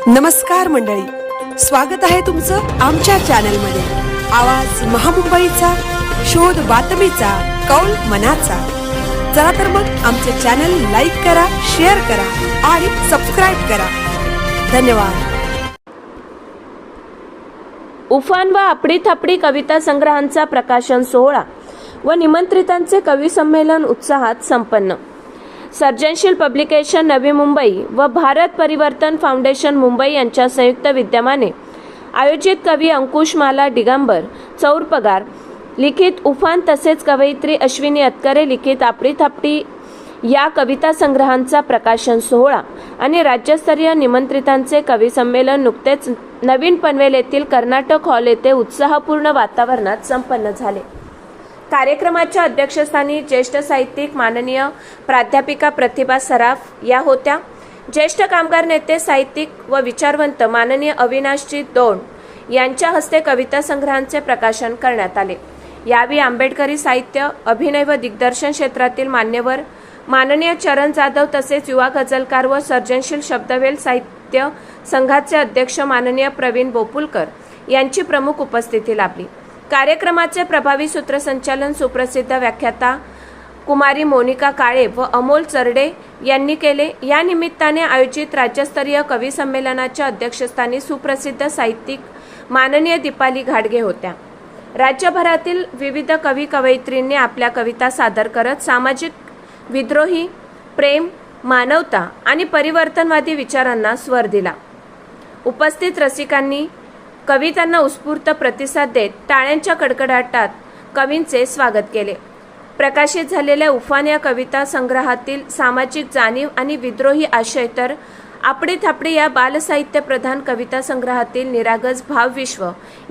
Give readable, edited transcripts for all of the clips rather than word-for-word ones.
नमस्कार मंडळी, स्वागत आहे तुमचं आमच्या चॅनलमध्ये. आवाज महामुंबईचा, शोध बातमीचा, कौल मनाचा. चला तर मग आमचे चॅनल लाईक करा, शेअर करा आणि सबस्क्राईब करा. धन्यवाद. उफान व आपडी थापडी कविता संग्रहांचा प्रकाशन सोहळा व निमंत्रितांचे कवी संमेलन उत्साहात संपन्न. सर्जनशील पब्लिकेशन नवी मुंबई व भारत परिवर्तन फाउंडेशन मुंबई यांच्या संयुक्त विद्यमाने आयोजित कवी अंकुशमाला दिगंबर चौरपगार लिखित उफान तसेच कवयित्री अश्विनी अतकरे लिखित आपडी थापडी या कविता संग्रहांचा प्रकाशन सोहळा आणि राज्यस्तरीय निमंत्रितांचे कवी संमेलन नुकतेच नवीन पनवेल येथील कर्नाटक हॉल येथे उत्साहपूर्ण वातावरणात संपन्न झाले. कार्यक्रमाच्या अध्यक्षस्थानी ज्येष्ठ साहित्यिक माननीय प्राध्यापिका प्रतिभा सराफ या होत्या. ज्येष्ठ कामगार नेते, साहित्यिक व विचारवंत माननीय अविनाशजी दौंड यांच्या हस्ते कविता संग्रहांचे प्रकाशन करण्यात आले. यावेळी आंबेडकरी साहित्य, अभिनय व दिग्दर्शन क्षेत्रातील मान्यवर माननीय चरण जाधव तसेच युवा गझलकार व सर्जनशील शब्दवेल साहित्य संघाचे अध्यक्ष माननीय प्रवीण बोपुलकर यांची प्रमुख उपस्थिती लाभली. कार्यक्रमाचे प्रभावी सूत्रसंचालन सुप्रसिद्ध व्याख्याता कुमारी मोनिका काळे व अमोल चरडे यांनी केले. या निमित्ताने आयोजित राज्यस्तरीय कवी संमेलनाच्या अध्यक्षस्थानी सुप्रसिद्ध साहित्यिक माननीय दीपाली घाडगे होत्या. राज्यभरातील विविध कवी कवयित्रींनी आपल्या कविता सादर करत सामाजिक विद्रोही, प्रेम, मानवता आणि परिवर्तनवादी विचारांना स्वर दिला. उपस्थित रसिकांनी कवितांना उत्स्फूर्त प्रतिसाद देत टाळ्यांच्या कडकडाटात कवींचे स्वागत केले. प्रकाशित झालेल्या उफान या कविता संग्रहातील सामाजिक जाणीव आणि विद्रोही आशय तर आपडी थापडी या बालसाहित्य प्रधान कविता संग्रहातील निरागस भावविश्व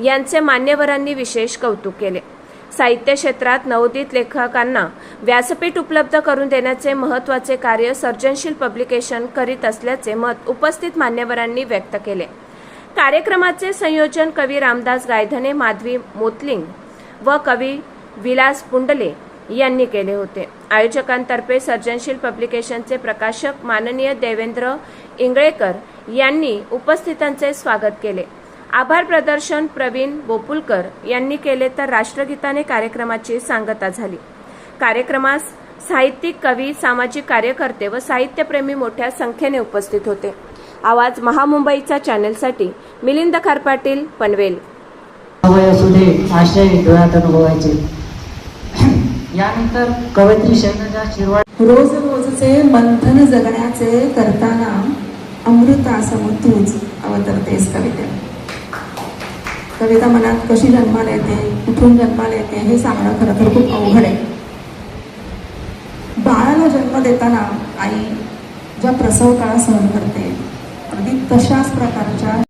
यांचे मान्यवरांनी विशेष कौतुक केले. साहित्य क्षेत्रात नवोदित लेखकांना व्यासपीठ उपलब्ध करून देण्याचे महत्त्वाचे कार्य सर्जनशील पब्लिकेशन करीत असल्याचे मत उपस्थित मान्यवरांनी व्यक्त केले. कार्यक्रमाचे संयोजन कवी रामदास गायधने, माधवी मोतलिंग व कवी विलास पुंडले यांनी केले होते. आयोजकांतर्फे सर्जनशील पब्लिकेशनचे प्रकाशक माननीय देवेंद्र इंगळेकर यांनी उपस्थितांचे स्वागत केले. आभार प्रदर्शन प्रवीण बोपुलकर यांनी केले तर राष्ट्रगीताने कार्यक्रमाची सांगता झाली. कार्यक्रमास साहित्यिक, कवी, सामाजिक कार्यकर्ते व साहित्यप्रेमी मोठ्या संख्येने उपस्थित होते. आवाज महामुंबईचा चॅनलसाठी मिलिंद खारपाटील, पनवेल. असू दे आशय डोळ्यात अनुभवायचे. यानंतर कवयित्री शैलजा शिरवाळ. रोज रोजचे मंथन जगण्याचे करताना अमृता समतूच अवतरतेस कविता. कविता मनात कशी जन्माला येते, कुठून जन्माला येते हे सांगणं खरं तर खूप अवघड आहे. बाळाला जन्म देताना आई ज्या प्रसव काळ सहन करते, अगदी तशाच प्रकारच्या